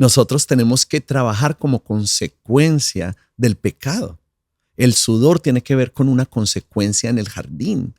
nosotros tenemos que trabajar como consecuencia del pecado. El sudor tiene que ver con una consecuencia en el jardín.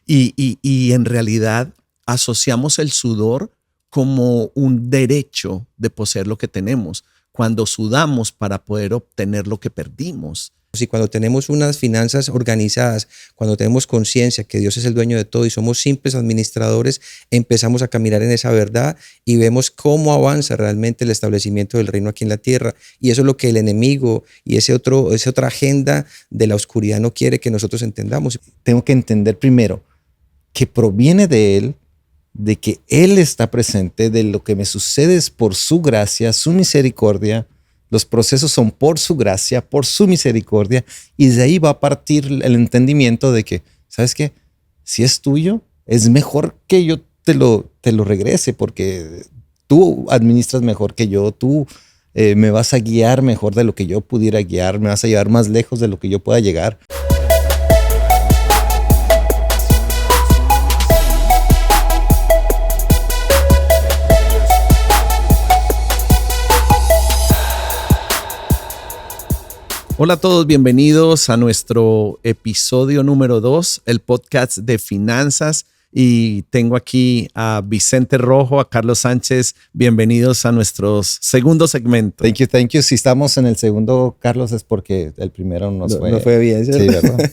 Y en realidad asociamos el sudor como un derecho de poseer lo que tenemos, cuando sudamos para poder obtener lo que perdimos. Si cuando tenemos unas finanzas organizadas, cuando tenemos conciencia que Dios es el dueño de todo y somos simples administradores, empezamos a caminar en esa verdad y vemos cómo avanza realmente el establecimiento del reino aquí en la tierra. Y eso es lo que el enemigo y esa otra agenda de la oscuridad no quiere que nosotros entendamos. Tengo que entender primero que proviene de Él, de que Él está presente, de lo que me sucede es por su gracia, su misericordia. Los procesos son por su gracia, por su misericordia, y de ahí va a partir el entendimiento de que, ¿sabes qué? Si es tuyo, es mejor que yo te lo regrese, porque tú administras mejor que yo, tú me vas a guiar mejor de lo que yo pudiera guiar, me vas a llevar más lejos de lo que yo pueda llegar. Hola a todos, bienvenidos a nuestro episodio número 2, el podcast de finanzas. Y tengo aquí a Vicente Rojo, a Carlos Sánchez. Bienvenidos a nuestro segundo segmento. Thank you. Si estamos en el segundo, Carlos, es porque el primero no fue bien, ¿cierto? Sí, ¿verdad?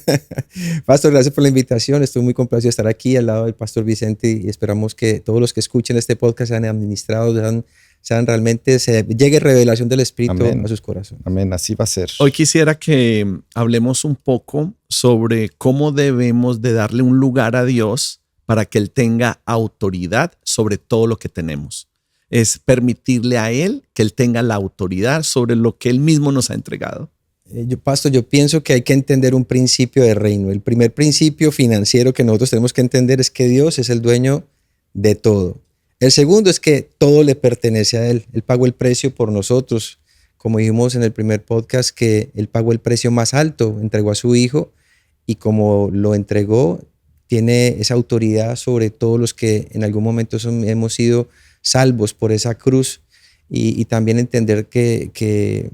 Pastor, gracias por la invitación. Estoy muy complacido de estar aquí al lado del Pastor Vicente y esperamos que todos los que escuchen este podcast sean administrados, sean realmente, llegue revelación del Espíritu Amén. A sus corazones. Amén, así va a ser. Hoy quisiera que hablemos un poco sobre cómo debemos de darle un lugar a Dios para que Él tenga autoridad sobre todo lo que tenemos. Es permitirle a Él que Él tenga la autoridad sobre lo que Él mismo nos ha entregado. Pastor, yo pienso que hay que entender un principio de reino. El primer principio financiero que nosotros tenemos que entender es que Dios es el dueño de todo. El segundo es que todo le pertenece a Él. Él pagó el precio por nosotros. Como dijimos en el primer podcast, que Él pagó el precio más alto, entregó a su Hijo, y como lo entregó, tiene esa autoridad sobre todos los que en algún momento hemos sido salvos por esa cruz, y también entender que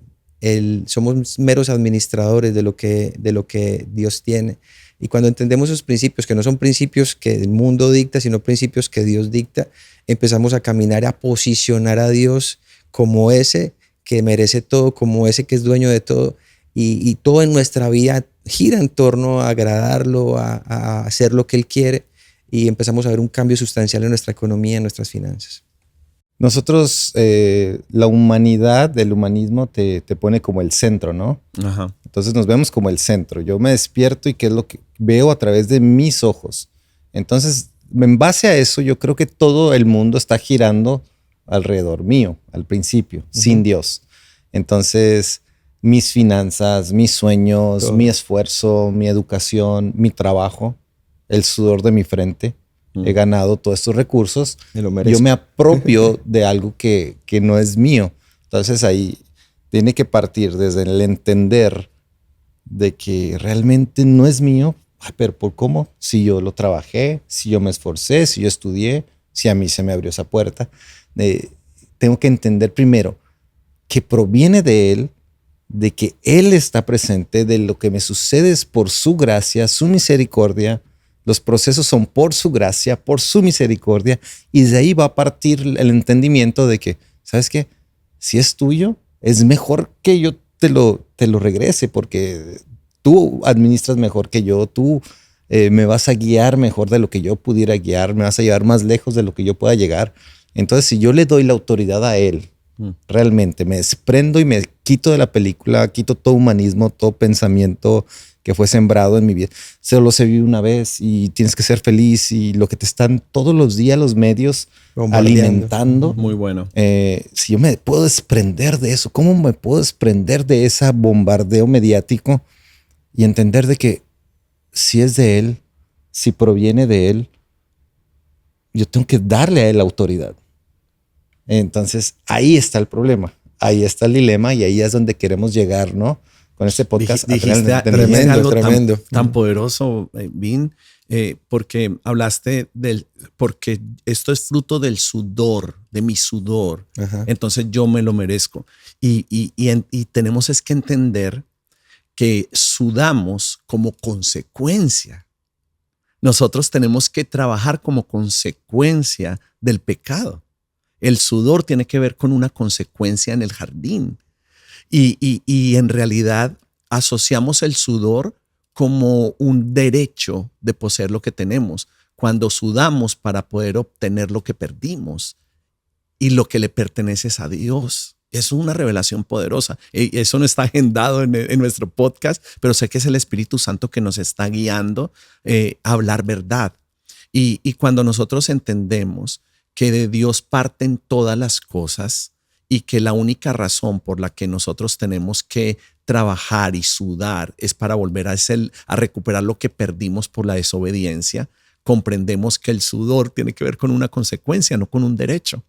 somos meros administradores de lo que Dios tiene. Y cuando entendemos esos principios, que no son principios que el mundo dicta, sino principios que Dios dicta, empezamos a caminar, a posicionar a Dios como ese que merece todo, como ese que es dueño de todo. Y todo en nuestra vida gira en torno a agradarlo, a hacer lo que Él quiere. Y empezamos a ver un cambio sustancial en nuestra economía, en nuestras finanzas. Nosotros, la humanidad, el humanismo te pone como el centro, ¿no? Ajá. Entonces nos vemos como el centro. Yo me despierto y qué es lo que veo a través de mis ojos. Entonces, en base a eso, yo creo que todo el mundo está girando alrededor mío, al principio, sin Dios. Entonces, mis finanzas, mis sueños, mi esfuerzo, mi educación, mi trabajo, el sudor de mi frente. He ganado todos estos recursos. Yo me apropio de algo que no es mío. Entonces ahí tiene que partir desde el entender de que realmente no es mío. Ay, pero ¿por cómo? Si yo lo trabajé, si yo me esforcé, si yo estudié, si a mí se me abrió esa puerta. Tengo que entender primero que proviene de Él, de que Él está presente, de lo que me sucede es por su gracia, su misericordia. Los procesos son por su gracia, por su misericordia, y de ahí va a partir el entendimiento de que, ¿sabes qué? Si es tuyo, es mejor que yo te lo regrese, porque tú administras mejor que yo, tú me vas a guiar mejor de lo que yo pudiera guiar, me vas a llevar más lejos de lo que yo pueda llegar. Entonces, si yo le doy la autoridad a Él, realmente me desprendo y me quito de la película, quito todo humanismo, todo pensamiento que fue sembrado en mi vida. Solo se vive una vez y tienes que ser feliz, y lo que te están todos los días los medios alimentando. Muy bueno. Si yo me puedo desprender de eso, ¿cómo me puedo desprender de ese bombardeo mediático y entender de que si es de Él, si proviene de Él, yo tengo que darle a Él la autoridad? Entonces ahí está el problema, ahí está el dilema, y ahí es donde queremos llegar, ¿no? Con este podcast. Dijiste algo tremendo. tan poderoso, Vin, porque hablaste porque esto es fruto del sudor, de mi sudor. Ajá. Entonces yo me lo merezco. Y tenemos es que entender que sudamos como consecuencia. Nosotros tenemos que trabajar como consecuencia del pecado. El sudor tiene que ver con una consecuencia en el jardín. Y en realidad asociamos el sudor como un derecho de poseer lo que tenemos, cuando sudamos para poder obtener lo que perdimos y lo que le pertenece es a Dios. Es una revelación poderosa. Eso no está agendado en nuestro podcast, pero sé que es el Espíritu Santo que nos está guiando a hablar verdad. Y cuando nosotros entendemos que de Dios parten todas las cosas y que la única razón por la que nosotros tenemos que trabajar y sudar es para volver a recuperar lo que perdimos por la desobediencia, comprendemos que el sudor tiene que ver con una consecuencia, no con un derecho.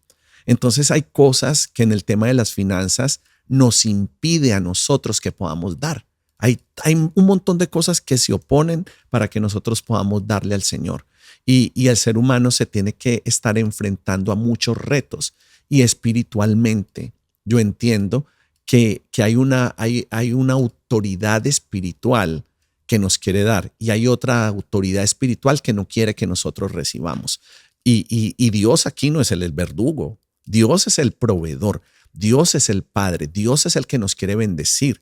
Entonces hay cosas que en el tema de las finanzas nos impide a nosotros que podamos dar. Hay un montón de cosas que se oponen para que nosotros podamos darle al Señor. Y el ser humano se tiene que estar enfrentando a muchos retos. Y espiritualmente yo entiendo que hay una autoridad espiritual que nos quiere dar y hay otra autoridad espiritual que no quiere que nosotros recibamos. Y Dios aquí no es el verdugo. Dios es el proveedor, Dios es el Padre, Dios es el que nos quiere bendecir.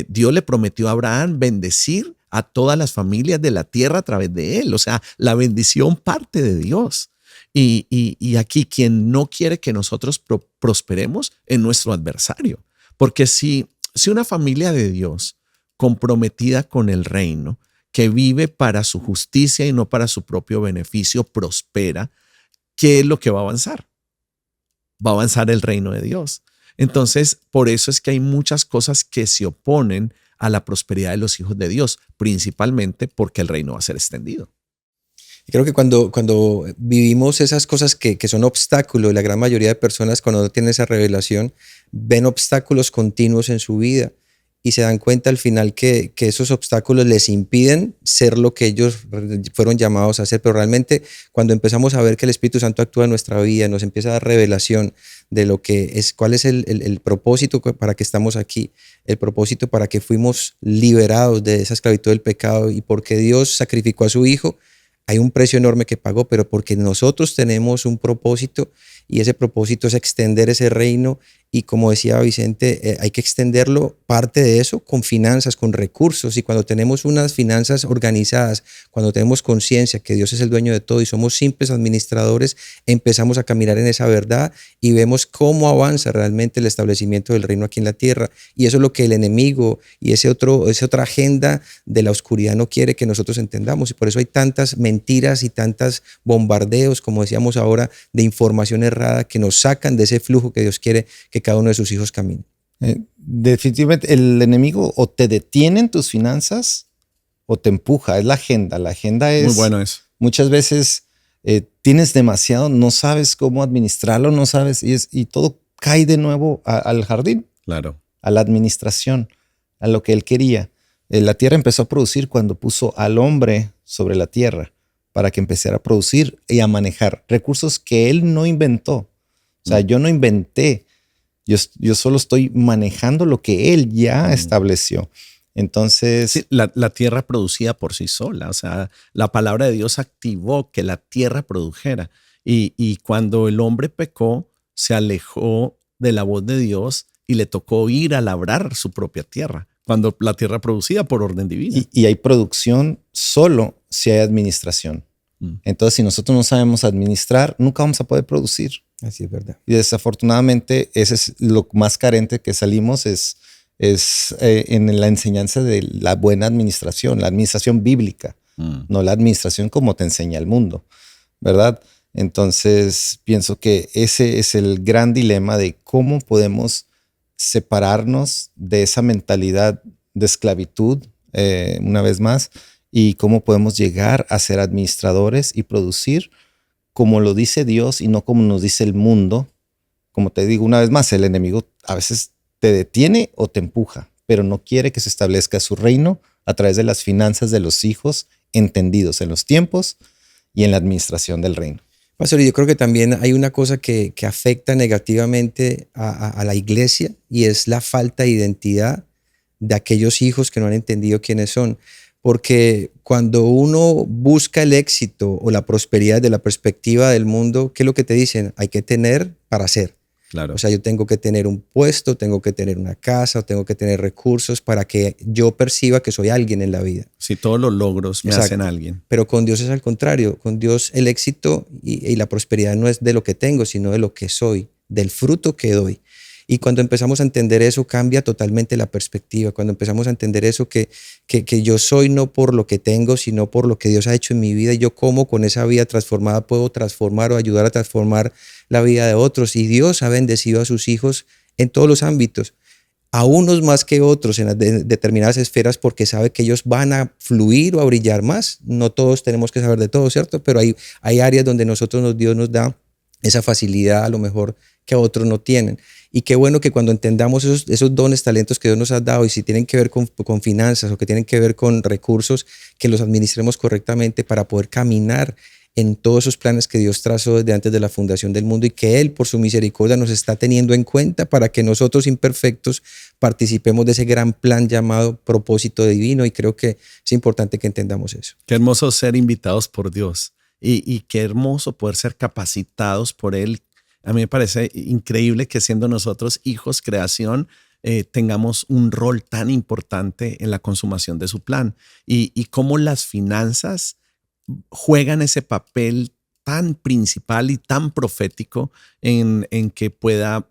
Dios le prometió a Abraham bendecir a todas las familias de la tierra a través de él. O sea, la bendición parte de Dios. Y aquí quien no quiere que nosotros prosperemos es nuestro adversario. Porque si una familia de Dios comprometida con el reino, que vive para su justicia y no para su propio beneficio, prospera, ¿qué es lo que va a avanzar? Va a avanzar el reino de Dios. Entonces, por eso es que hay muchas cosas que se oponen a la prosperidad de los hijos de Dios, principalmente porque el reino va a ser extendido. Y creo que cuando vivimos esas cosas que son obstáculos, la gran mayoría de personas cuando no tienen esa revelación ven obstáculos continuos en su vida y se dan cuenta al final que esos obstáculos les impiden ser lo que ellos fueron llamados a ser. Pero realmente cuando empezamos a ver que el Espíritu Santo actúa en nuestra vida, nos empieza a dar revelación de lo que es, cuál es el propósito para que estamos aquí, el propósito para que fuimos liberados de esa esclavitud del pecado y porque Dios sacrificó a su Hijo. Hay un precio enorme que pagó, pero porque nosotros tenemos un propósito y ese propósito es extender ese reino y como decía Vicente, hay que extenderlo, parte de eso, con finanzas, con recursos y cuando tenemos unas finanzas organizadas, cuando tenemos conciencia que Dios es el dueño de todo y somos simples administradores, empezamos a caminar en esa verdad y vemos cómo avanza realmente el establecimiento del reino aquí en la tierra y eso es lo que el enemigo y esa otra agenda de la oscuridad no quiere que nosotros entendamos y por eso hay tantas mentiras y tantos bombardeos, como decíamos ahora, de información errada que nos sacan de ese flujo que Dios quiere que cada uno de sus hijos camine. Definitivamente el enemigo o te detiene en tus finanzas o te empuja, es la agenda. La agenda es... Muy bueno eso. Muchas veces tienes demasiado, no sabes cómo administrarlo, no sabes y todo cae de nuevo al jardín. Claro. A la administración, a lo que él quería. La tierra empezó a producir cuando puso al hombre sobre la tierra para que empezara a producir y a manejar recursos que él no inventó. O sea, yo no inventé, yo solo estoy manejando lo que él ya estableció. Entonces... Sí, la tierra producía por sí sola. O sea, la palabra de Dios activó que la tierra produjera. Y cuando el hombre pecó, se alejó de la voz de Dios y le tocó ir a labrar su propia tierra, cuando la tierra producía por orden divino. Y hay producción solo si hay administración. Entonces, si nosotros no sabemos administrar, nunca vamos a poder producir. Así es verdad. Y desafortunadamente, ese es lo más carente que salimos, es en la enseñanza de la buena administración, la administración bíblica, no la administración como te enseña el mundo, ¿verdad? Entonces, pienso que ese es el gran dilema de cómo podemos separarnos de esa mentalidad de esclavitud, una vez más, y cómo podemos llegar a ser administradores y producir como lo dice Dios y no como nos dice el mundo. Como te digo una vez más, el enemigo a veces te detiene o te empuja, pero no quiere que se establezca su reino a través de las finanzas de los hijos entendidos en los tiempos y en la administración del reino. Pastor, yo creo que también hay una cosa que afecta negativamente a la iglesia y es la falta de identidad de aquellos hijos que no han entendido quiénes son. Porque cuando uno busca el éxito o la prosperidad desde la perspectiva del mundo, ¿qué es lo que te dicen? Hay que tener para hacer. Claro. O sea, yo tengo que tener un puesto, tengo que tener una casa, tengo que tener recursos para que yo perciba que soy alguien en la vida. Si todos los logros me Exacto. hacen alguien. Pero con Dios es al contrario. Con Dios el éxito y la prosperidad no es de lo que tengo, sino de lo que soy, del fruto que doy. Y cuando empezamos a entender eso, cambia totalmente la perspectiva. Cuando empezamos a entender eso, que yo soy no por lo que tengo, sino por lo que Dios ha hecho en mi vida. Y yo cómo con esa vida transformada puedo transformar o ayudar a transformar la vida de otros. Y Dios ha bendecido a sus hijos en todos los ámbitos. A unos más que otros en las determinadas esferas porque sabe que ellos van a fluir o a brillar más. No todos tenemos que saber de todo, ¿cierto? Pero hay áreas donde Dios nos da esa facilidad a lo mejor que a otros no tienen. Y qué bueno que cuando entendamos esos dones, talentos que Dios nos ha dado y si tienen que ver con finanzas o que tienen que ver con recursos, que los administremos correctamente para poder caminar en todos esos planes que Dios trazó desde antes de la fundación del mundo y que Él por su misericordia nos está teniendo en cuenta para que nosotros imperfectos participemos de ese gran plan llamado propósito divino, y creo que es importante que entendamos eso. Qué hermoso ser invitados por Dios y qué hermoso poder ser capacitados por Él. A mí me parece increíble que siendo nosotros hijos, creación, tengamos un rol tan importante en la consumación de su plan y cómo las finanzas juegan ese papel tan principal y tan profético en que pueda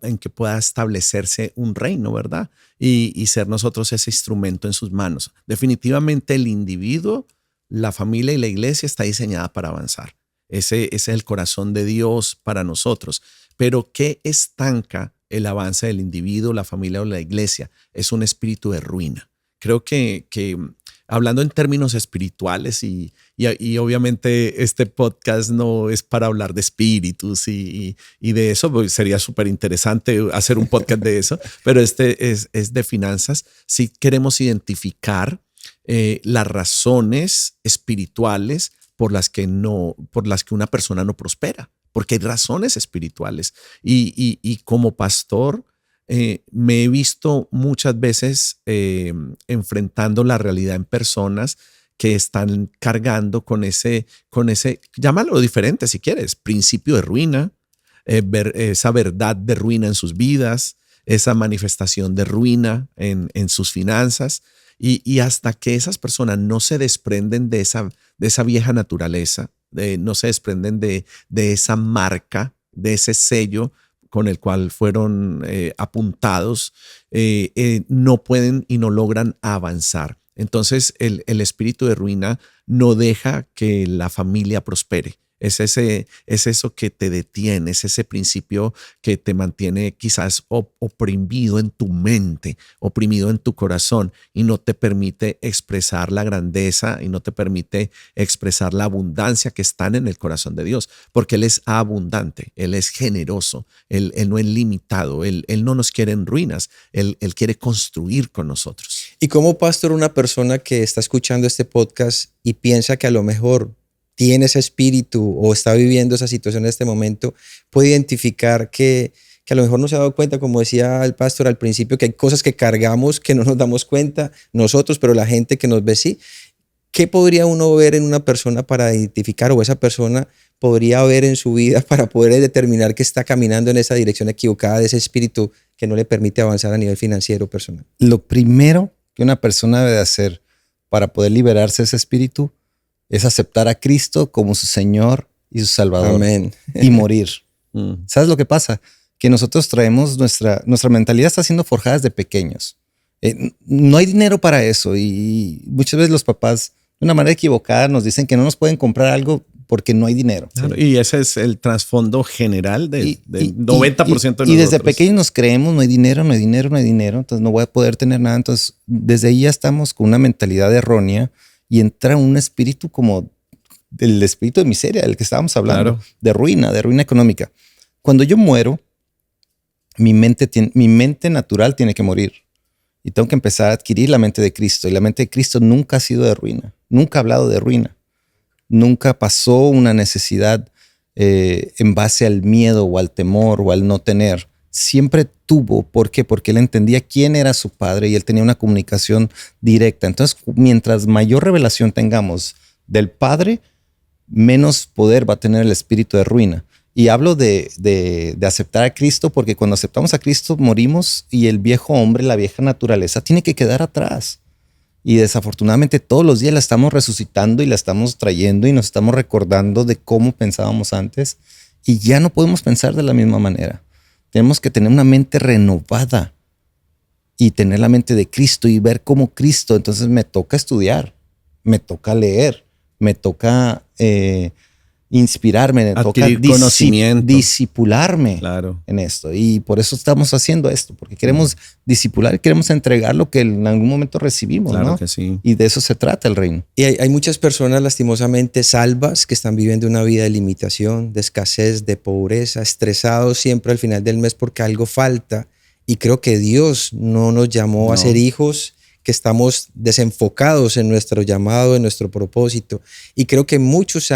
establecerse un reino, ¿verdad? Y ser nosotros ese instrumento en sus manos. Definitivamente el individuo, la familia y la iglesia está diseñada para avanzar. Ese es el corazón de Dios para nosotros. Pero ¿qué estanca el avance del individuo, la familia o la iglesia? Es un espíritu de ruina. Creo que hablando en términos espirituales y obviamente este podcast no es para hablar de espíritus y de eso, pues sería súper interesante hacer un podcast de eso, pero este es de finanzas. Si queremos identificar las razones espirituales por las que una persona no prospera, porque hay razones espirituales y como pastor me he visto muchas veces enfrentando la realidad en personas que están cargando con ese, llámalo diferente si quieres, principio de ruina, esa verdad de ruina en sus vidas, esa manifestación de ruina en sus finanzas. Y hasta que esas personas no se desprenden de esa vieja naturaleza, no se desprenden de esa marca, de ese sello con el cual fueron apuntados, no pueden y no logran avanzar. Entonces el espíritu de ruina no deja que la familia prospere. Es eso que te detiene, es ese principio que te mantiene quizás oprimido en tu mente, oprimido en tu corazón y no te permite expresar la grandeza y no te permite expresar la abundancia que están en el corazón de Dios, porque Él es abundante, Él es generoso, Él no es limitado, Él no nos quiere en ruinas, Él quiere construir con nosotros. Y como pastor, una persona que está escuchando este podcast y piensa que a lo mejor tiene ese espíritu o está viviendo esa situación en este momento, puede identificar que a lo mejor no se ha dado cuenta, como decía el pastor al principio, que hay cosas que cargamos que no nos damos cuenta nosotros, pero la gente que nos ve sí. ¿Qué podría uno ver en una persona para identificar, o esa persona podría ver en su vida para poder determinar que está caminando en esa dirección equivocada de ese espíritu que no le permite avanzar a nivel financiero personal? Lo primero que una persona debe hacer para poder liberarse de ese espíritu es aceptar a Cristo como su Señor y su Salvador. Amén. Y morir. ¿Sabes lo que pasa? Que nosotros traemos nuestra mentalidad está siendo forjada desde pequeños. No hay dinero para eso y muchas veces los papás de una manera equivocada nos dicen que no nos pueden comprar algo porque no hay dinero. Claro, y ese es el trasfondo general del 90% de nosotros. Y desde pequeños nos creemos, no hay dinero, entonces no voy a poder tener nada. Entonces desde ahí ya estamos con una mentalidad errónea y entra un espíritu como el espíritu de miseria del que estábamos hablando, claro, de ruina económica. Cuando yo muero, mi mente natural tiene que morir y tengo que empezar a adquirir la mente de Cristo. Y la mente de Cristo nunca ha sido de ruina, nunca ha hablado de ruina. nunca pasó una necesidad en base al miedo o al temor o al no tener. Siempre tuvo. ¿Por qué? Porque él entendía quién era su padre y él tenía una comunicación directa. Entonces, mientras mayor revelación tengamos del Padre, menos poder va a tener el espíritu de ruina. Y hablo de aceptar a Cristo, porque cuando aceptamos a Cristo morimos y el viejo hombre, la vieja naturaleza, tiene que quedar atrás. Y desafortunadamente todos los días la estamos resucitando y la estamos trayendo y nos estamos recordando de cómo pensábamos antes y ya no podemos pensar de la misma manera. Tenemos que tener una mente renovada y tener la mente de Cristo y ver como Cristo. Entonces me toca estudiar, me toca leer, me toca inspirarme, me toca disipularme en esto. Y por eso estamos haciendo esto, porque queremos disipular y queremos entregar lo que en algún momento recibimos. Claro, ¿no? que sí. Y de eso se trata el reino. Y hay muchas personas lastimosamente salvas que están viviendo una vida de limitación, de escasez, de pobreza, estresados siempre al final del mes porque algo falta. Y creo que Dios no nos llamó a ser hijos, que estamos desenfocados en nuestro llamado, en nuestro propósito. Y creo que muchos se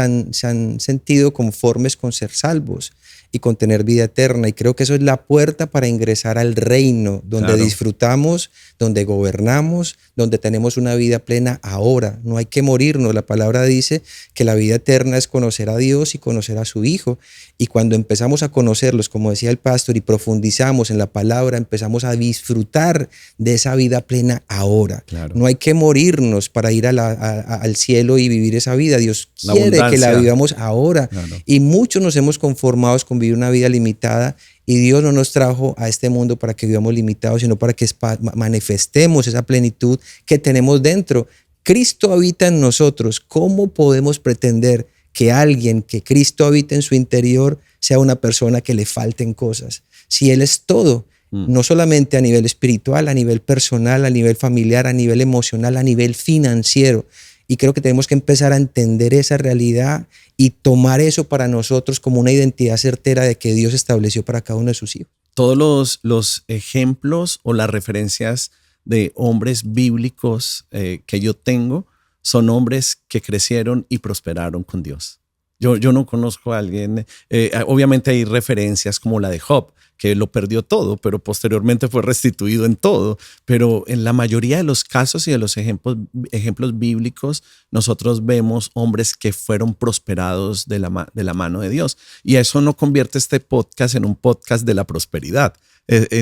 han sentido conformes con ser salvos y con tener vida eterna. Y creo que eso es la puerta para ingresar al reino, donde disfrutamos, donde gobernamos, donde tenemos una vida plena ahora. No hay que morirnos. La palabra dice que la vida eterna es conocer a Dios y conocer a su Hijo. Y cuando empezamos a conocerlos, como decía el pastor, y profundizamos en la palabra, empezamos a disfrutar de esa vida plena ahora. Claro. No hay que morirnos para ir al cielo y vivir esa vida. Dios quiere que la vivamos ahora. Claro. Y muchos nos hemos conformado con vivir una vida limitada, y Dios no nos trajo a este mundo para que vivamos limitados, sino para que manifestemos esa plenitud que tenemos dentro. Cristo habita en nosotros. ¿Cómo podemos pretender que alguien que Cristo habita en su interior sea una persona que le falten cosas? Si Él es todo, no solamente a nivel espiritual, a nivel personal, a nivel familiar, a nivel emocional, a nivel financiero. Y creo que tenemos que empezar a entender esa realidad y tomar eso para nosotros como una identidad certera de que Dios estableció para cada uno de sus hijos. Todos los ejemplos o las referencias de hombres bíblicos que yo tengo son hombres que crecieron y prosperaron con Dios. Yo no conozco a alguien, obviamente hay referencias como la de Job, que lo perdió todo, pero posteriormente fue restituido en todo. Pero en la mayoría de los casos y de los ejemplos bíblicos, nosotros vemos hombres que fueron prosperados de la mano de Dios. Y eso no convierte este podcast en un podcast de la prosperidad.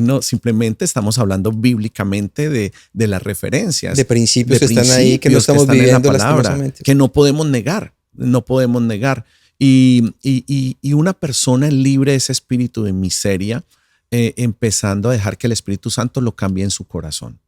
No, simplemente estamos hablando bíblicamente de las referencias. De principios que están ahí, que no estamos viviendo lastimosamente. Que no podemos negar, no podemos negar. Y una persona libre de ese espíritu de miseria, empezando a dejar que el Espíritu Santo lo cambie en su corazón.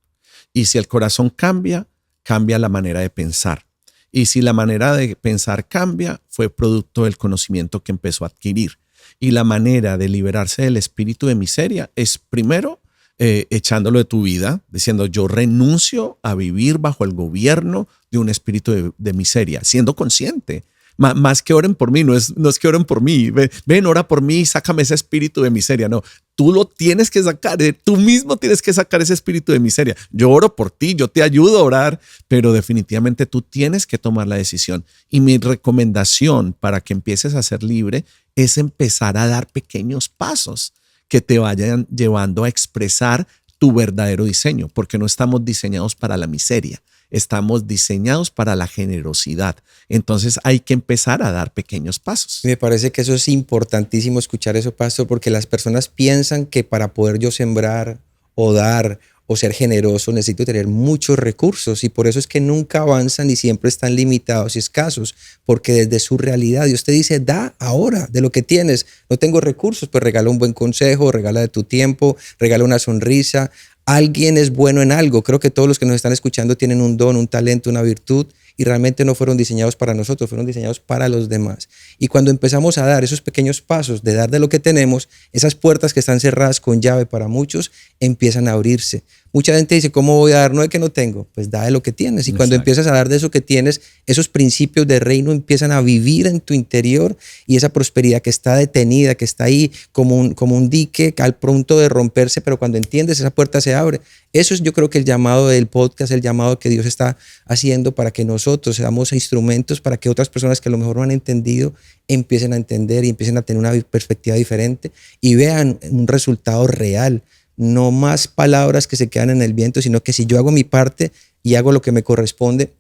Y si el corazón cambia, cambia la manera de pensar. Y si la manera de pensar cambia, fue producto del conocimiento que empezó a adquirir. Y la manera de liberarse del espíritu de miseria es primero echándolo de tu vida, diciendo yo renuncio a vivir bajo el gobierno de un espíritu de miseria, siendo consciente. Más que oren por mí, no es que oren por mí, ven, ora por mí, sácame ese espíritu de miseria. No, tú lo tienes que sacar, tú mismo tienes que sacar ese espíritu de miseria. Yo oro por ti, yo te ayudo a orar, pero definitivamente tú tienes que tomar la decisión. Y mi recomendación para que empieces a ser libre es empezar a dar pequeños pasos que te vayan llevando a expresar tu verdadero diseño, porque no estamos diseñados para la miseria. Estamos diseñados para la generosidad. Entonces hay que empezar a dar pequeños pasos. Me parece que eso es importantísimo escuchar eso, pastor, porque las personas piensan que para poder yo sembrar o dar o ser generoso necesito tener muchos recursos, y por eso es que nunca avanzan y siempre están limitados y escasos, porque desde su realidad Dios te dice, da ahora de lo que tienes. No tengo recursos, pues regala un buen consejo, regala de tu tiempo, regala una sonrisa. Alguien es bueno en algo. Creo que todos los que nos están escuchando tienen un don, un talento, una virtud, y realmente no fueron diseñados para nosotros, fueron diseñados para los demás. Y cuando empezamos a dar esos pequeños pasos de dar de lo que tenemos, esas puertas que están cerradas con llave para muchos empiezan a abrirse. Mucha gente dice, ¿cómo voy a dar? No es que no tengo, pues da de lo que tienes. Y cuando empiezas a dar de eso que tienes, esos principios de reino empiezan a vivir en tu interior, y esa prosperidad que está detenida, que está ahí como un dique al punto de romperse, pero cuando entiendes, esa puerta se abre. Eso es, yo creo que el llamado del podcast, el llamado que Dios está haciendo para que nosotros nosotros seamos instrumentos para que otras personas que a lo mejor no han entendido empiecen a entender y empiecen a tener una perspectiva diferente y vean un resultado real. No más palabras que se quedan en el viento, sino que si yo hago mi parte y hago lo que me corresponde,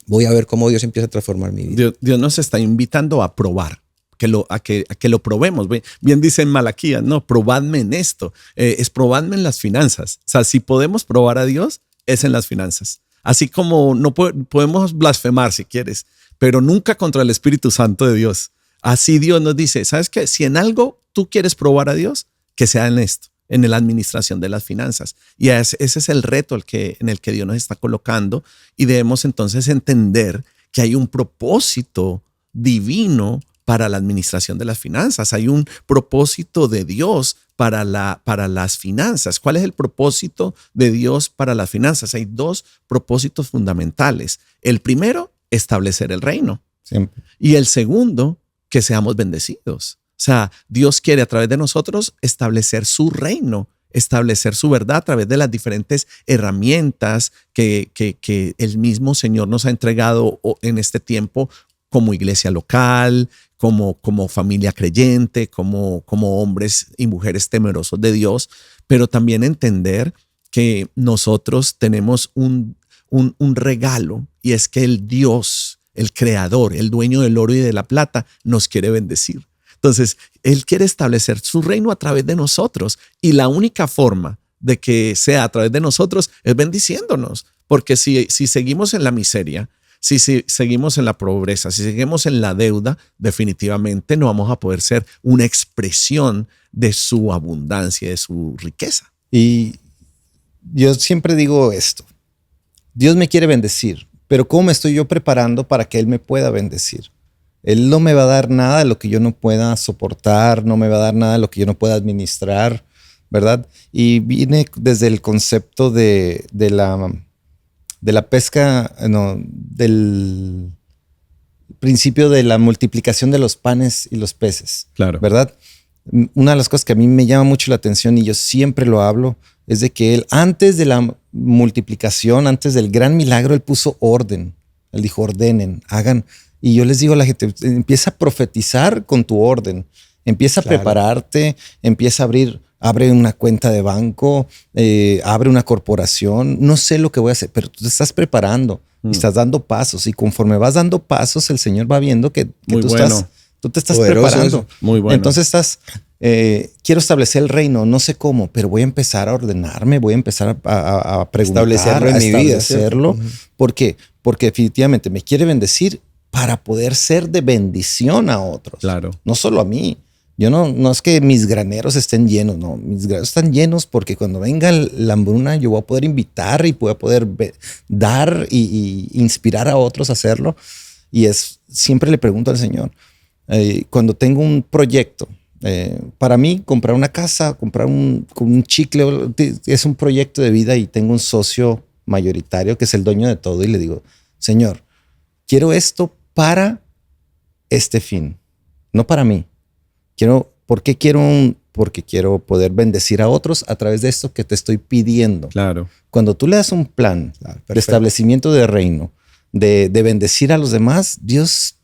voy a ver cómo Dios empieza a transformar mi vida. Dios nos está invitando a probar. A que lo probemos. Bien dice en Malaquías, no, probadme en esto. Es probadme en las finanzas. O sea, si podemos probar a Dios, es en las finanzas. Así como no podemos blasfemar si quieres, pero nunca contra el Espíritu Santo de Dios. Así Dios nos dice, ¿sabes qué? Si en algo tú quieres probar a Dios, que sea en esto, en la administración de las finanzas. Y ese es el reto en el que Dios nos está colocando, y debemos entonces entender que hay un propósito divino para la administración de las finanzas. Hay un propósito de Dios para las finanzas. ¿Cuál es el propósito de Dios para las finanzas? Hay dos propósitos fundamentales. El primero, establecer el reino. Siempre. Y el segundo, que seamos bendecidos. O sea, Dios quiere a través de nosotros establecer su reino, establecer su verdad a través de las diferentes herramientas que el mismo Señor nos ha entregado en este tiempo, como iglesia local, como familia creyente, como hombres y mujeres temerosos de Dios, pero también entender que nosotros tenemos un regalo, y es que el Dios, el creador, el dueño del oro y de la plata, nos quiere bendecir. Entonces, Él quiere establecer su reino a través de nosotros, y la única forma de que sea a través de nosotros es bendiciéndonos, porque si seguimos en la miseria, si seguimos en la pobreza, si seguimos en la deuda, definitivamente no vamos a poder ser una expresión de su abundancia, de su riqueza. Y yo siempre digo esto: Dios me quiere bendecir, pero ¿cómo me estoy yo preparando para que Él me pueda bendecir? Él no me va a dar nada de lo que yo no pueda soportar, no me va a dar nada de lo que yo no pueda administrar, ¿verdad? Y viene desde el concepto de la pesca, no, del principio de la multiplicación de los panes y los peces. Claro. ¿Verdad? Una de las cosas que a mí me llama mucho la atención, y yo siempre lo hablo, es de que Él, antes de la multiplicación, antes del gran milagro, Él puso orden. Él dijo, ordenen, hagan. Y yo les digo a la gente, empieza a profetizar con tu orden. Empieza a prepararte, empieza a abre una cuenta de banco, abre una corporación. No sé lo que voy a hacer, pero tú te estás preparando y estás dando pasos. Y conforme vas dando pasos, el Señor va viendo que tú te estás preparando. Eso. Muy bueno. Entonces quiero establecer el reino, no sé cómo, pero voy a empezar a ordenarme, voy a empezar a preguntar, establecerlo en mi vida. ¿Cierto? ¿Por qué? Porque definitivamente me quiere bendecir para poder ser de bendición a otros. Claro. No solo a mí. Yo no es que mis graneros estén llenos, no. Mis graneros están llenos porque cuando venga la hambruna yo voy a poder invitar y voy a poder dar y inspirar a otros a hacerlo. Y siempre le pregunto al Señor, cuando tengo un proyecto, para mí comprar una casa, comprar un chicle, es un proyecto de vida, y tengo un socio mayoritario que es el dueño de todo, y le digo, Señor, quiero esto para este fin, no para mí. Porque quiero poder bendecir a otros a través de esto que te estoy pidiendo. Claro. Cuando tú le das un plan de establecimiento de reino, de bendecir a los demás, Dios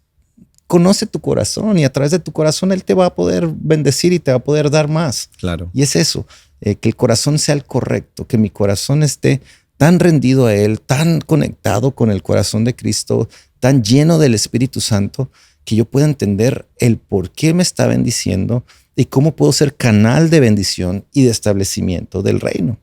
conoce tu corazón, y a través de tu corazón Él te va a poder bendecir y te va a poder dar más. Claro. Y es eso, que el corazón sea el correcto, que mi corazón esté tan rendido a Él, tan conectado con el corazón de Cristo, tan lleno del Espíritu Santo, que yo pueda entender el por qué me está bendiciendo y cómo puedo ser canal de bendición y de establecimiento del reino.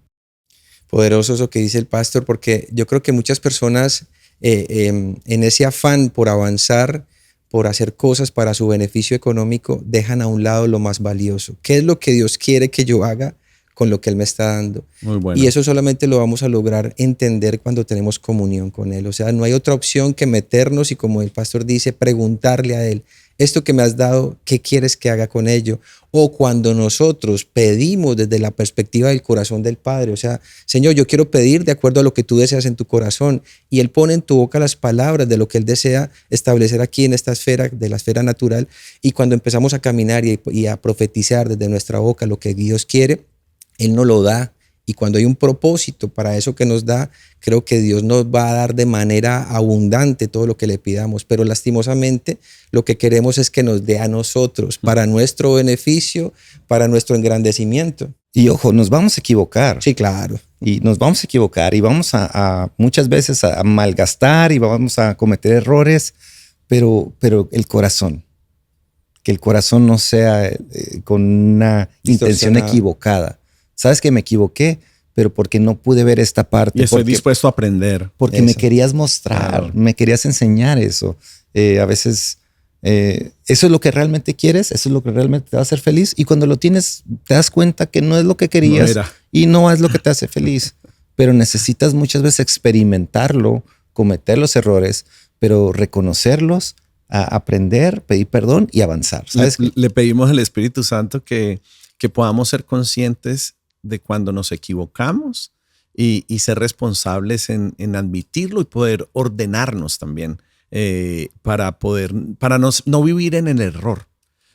Poderoso eso que dice el pastor, porque yo creo que muchas personas en ese afán por avanzar, por hacer cosas para su beneficio económico, dejan a un lado lo más valioso. ¿Qué es lo que Dios quiere que yo haga con lo que Él me está dando? Muy bueno. Y eso solamente lo vamos a lograr entender cuando tenemos comunión con Él. O sea, no hay otra opción que meternos y, como el pastor dice, preguntarle a Él, esto que me has dado, ¿qué quieres que haga con ello? O cuando nosotros pedimos desde la perspectiva del corazón del Padre, o sea, Señor, yo quiero pedir de acuerdo a lo que tú deseas en tu corazón, y Él pone en tu boca las palabras de lo que Él desea establecer aquí en esta esfera, de la esfera natural, y cuando empezamos a caminar y a profetizar desde nuestra boca lo que Dios quiere, Él nos lo da Y cuando hay un propósito para eso que nos da, creo que Dios nos va a dar de manera abundante todo lo que le pidamos. Pero lastimosamente lo que queremos es que nos dé a nosotros, para nuestro beneficio, para nuestro engrandecimiento. Y ojo, nos vamos a equivocar. Sí, claro. Y nos vamos a equivocar y vamos a muchas veces a malgastar y vamos a cometer errores, pero el corazón, que el corazón no sea con una intención equivocada. Sabes que me equivoqué, pero porque no pude ver esta parte. Y estoy dispuesto a aprender. Porque me querías mostrar, me querías enseñar eso. A veces eso es lo que realmente quieres, eso es lo que realmente te va a hacer feliz. Y cuando lo tienes, te das cuenta que no es lo que querías y no es lo que te hace feliz. Pero necesitas muchas veces experimentarlo, cometer los errores, pero reconocerlos, aprender, pedir perdón y avanzar. ¿Sabes? Le pedimos al Espíritu Santo que podamos ser conscientes de cuando nos equivocamos y ser responsables en admitirlo y poder ordenarnos también para no vivir en el error.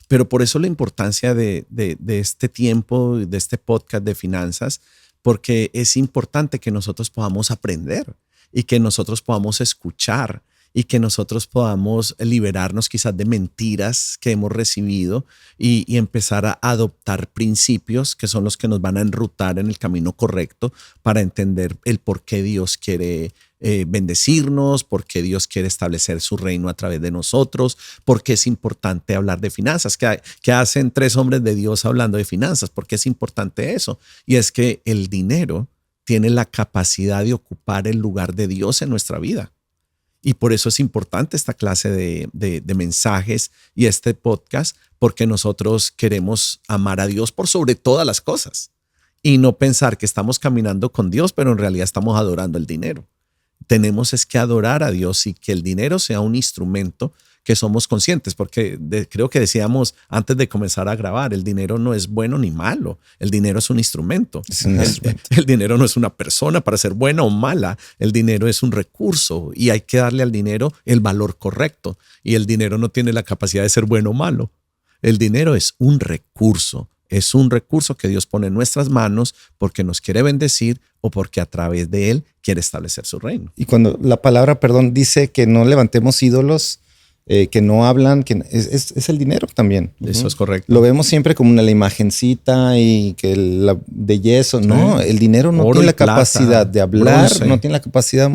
Pero por eso la importancia de este tiempo, de este podcast de finanzas, porque es importante que nosotros podamos aprender y que nosotros podamos escuchar y que nosotros podamos liberarnos quizás de mentiras que hemos recibido y empezar a adoptar principios que son los que nos van a enrutar en el camino correcto para entender el por qué Dios quiere bendecirnos, por qué Dios quiere establecer su reino a través de nosotros, por qué es importante hablar de finanzas. ¿Qué hacen 3 hombres de Dios hablando de finanzas? ¿Por qué es importante eso? Y es que el dinero tiene la capacidad de ocupar el lugar de Dios en nuestra vida. Y por eso es importante esta clase de mensajes y este podcast, porque nosotros queremos amar a Dios por sobre todas las cosas y no pensar que estamos caminando con Dios, pero en realidad estamos adorando el dinero. Tenemos es que adorar a Dios y que el dinero sea un instrumento que somos conscientes, porque creo que decíamos antes de comenzar a grabar, el dinero no es bueno ni malo, el dinero es un instrumento. El dinero no es una persona para ser buena o mala, el dinero es un recurso y hay que darle al dinero el valor correcto y el dinero no tiene la capacidad de ser bueno o malo. El dinero es un recurso que Dios pone en nuestras manos porque nos quiere bendecir o porque a través de él quiere establecer su reino. Y cuando la palabra, dice que no levantemos ídolos, que no hablan, que es el dinero también. Eso es correcto. Lo vemos siempre como la imagencita y que de yeso. No, el dinero no tiene la capacidad de hablar, bronce. No tiene la capacidad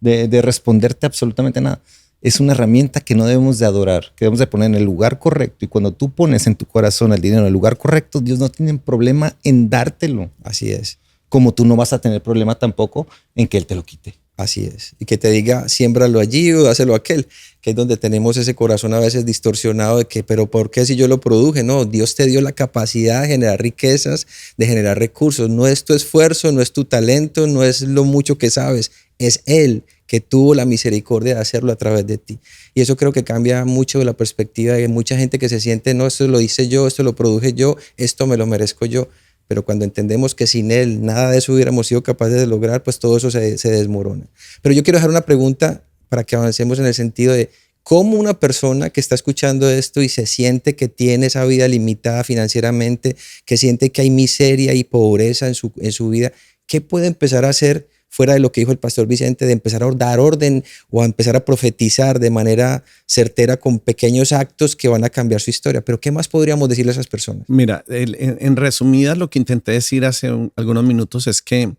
de responderte absolutamente nada. Es una herramienta que no debemos de adorar, que debemos de poner en el lugar correcto. Y cuando tú pones en tu corazón el dinero en el lugar correcto, Dios no tiene problema en dártelo. Así es. Como tú no vas a tener problema tampoco en que Él te lo quite. Así es. Y que te diga, siémbralo allí o dáselo a aquel, que es donde tenemos ese corazón a veces distorsionado de que, pero ¿por qué si yo lo produje? No, Dios te dio la capacidad de generar riquezas, de generar recursos. No es tu esfuerzo, no es tu talento, no es lo mucho que sabes. Es Él que tuvo la misericordia de hacerlo a través de ti. Y eso creo que cambia mucho la perspectiva de mucha gente que se siente, no, esto lo hice yo, esto lo produje yo, esto me lo merezco yo. Pero cuando entendemos que sin Él nada de eso hubiéramos sido capaces de lograr, pues todo eso se desmorona. Pero yo quiero dejar una pregunta para que avancemos en el sentido de cómo una persona que está escuchando esto y se siente que tiene esa vida limitada financieramente, que siente que hay miseria y pobreza en su vida, ¿qué puede empezar a hacer fuera de lo que dijo el pastor Vicente, de empezar a dar orden o a empezar a profetizar de manera certera con pequeños actos que van a cambiar su historia? Pero ¿qué más podríamos decirle a esas personas? Mira, en resumidas, lo que intenté decir hace algunos minutos es que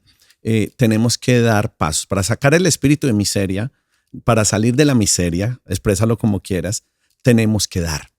tenemos que dar pasos para sacar el espíritu de miseria, para salir de la miseria, exprésalo como quieras, tenemos que dar.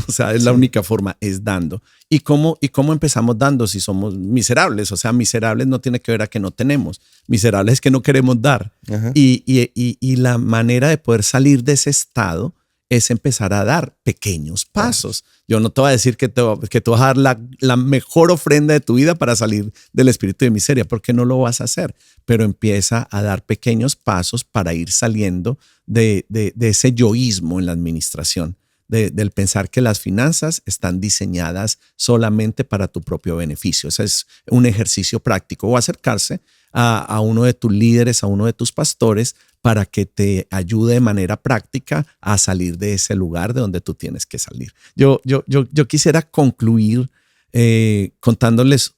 O sea, es la única forma, es dando. ¿Y cómo empezamos dando si somos miserables? O sea, miserables no tiene que ver a que no tenemos. Miserables es que no queremos dar. Y la manera de poder salir de ese estado es empezar a dar pequeños pasos. Yo no te voy a decir que te vas a dar la mejor ofrenda de tu vida para salir del espíritu de miseria, porque no lo vas a hacer. Pero empieza a dar pequeños pasos para ir saliendo de ese yoísmo en la administración. Del pensar que las finanzas están diseñadas solamente para tu propio beneficio. Ese es un ejercicio práctico. O acercarse a uno de tus líderes, a uno de tus pastores, para que te ayude de manera práctica a salir de ese lugar de donde tú tienes que salir. Yo quisiera concluir contándoles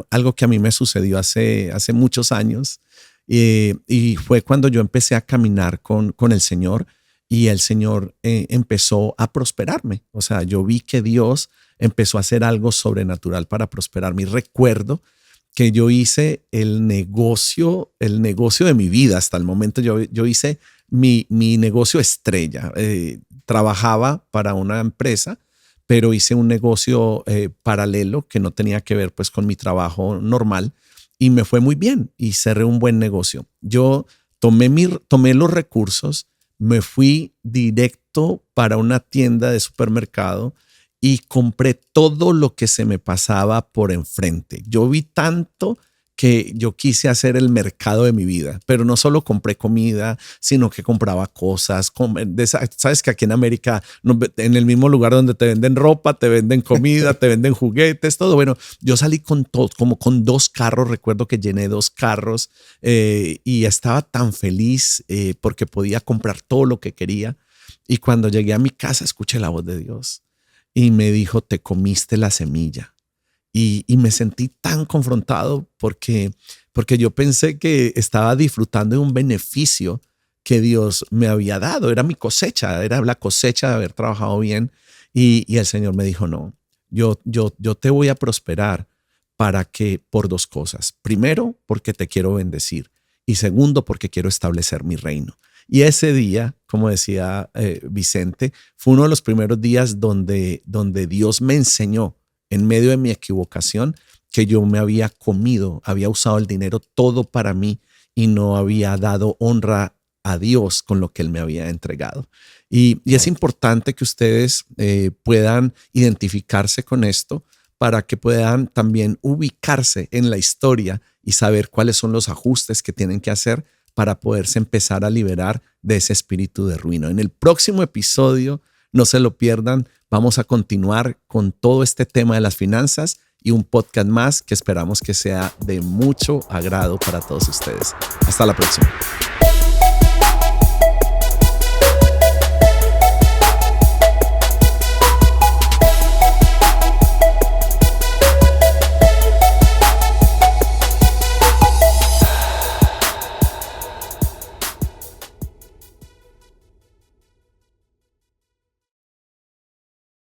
algo que a mí me sucedió hace muchos años. Y fue cuando yo empecé a caminar con el Señor y el Señor empezó a prosperarme. O sea, yo vi que Dios empezó a hacer algo sobrenatural para prosperarme. Y recuerdo que yo hice el negocio de mi vida hasta el momento. Yo hice mi negocio estrella. Trabajaba para una empresa, pero hice un negocio paralelo que no tenía que ver pues con mi trabajo normal y me fue muy bien y cerré un buen negocio. Yo tomé los recursos, me fui directo para una tienda de supermercado y compré todo lo que se me pasaba por enfrente. Yo vi tanto que yo quise hacer el mercado de mi vida, pero no solo compré comida, sino que compraba cosas. Sabes que aquí en América, en el mismo lugar donde te venden ropa, te venden comida, te venden juguetes, todo. Bueno, yo salí con todo, como con 2 carros. Recuerdo que llené 2 carros y estaba tan feliz porque podía comprar todo lo que quería. Y cuando llegué a mi casa, escuché la voz de Dios y me dijo, te comiste la semilla. Y me sentí tan confrontado porque yo pensé que estaba disfrutando de un beneficio que Dios me había dado. Era mi cosecha, era la cosecha de haber trabajado bien. Y el Señor me dijo, no, yo te voy a prosperar por 2 cosas. Primero, porque te quiero bendecir. Y segundo, porque quiero establecer mi reino. Y ese día, como decía Vicente, fue uno de los primeros días donde Dios me enseñó en medio de mi equivocación que yo me había usado el dinero todo para mí y no había dado honra a Dios con lo que Él me había entregado. Y es importante que ustedes puedan identificarse con esto para que puedan también ubicarse en la historia y saber cuáles son los ajustes que tienen que hacer para poderse empezar a liberar de ese espíritu de ruina. En el próximo episodio, no se lo pierdan, vamos a continuar con todo este tema de las finanzas y un podcast más que esperamos que sea de mucho agrado para todos ustedes. Hasta la próxima.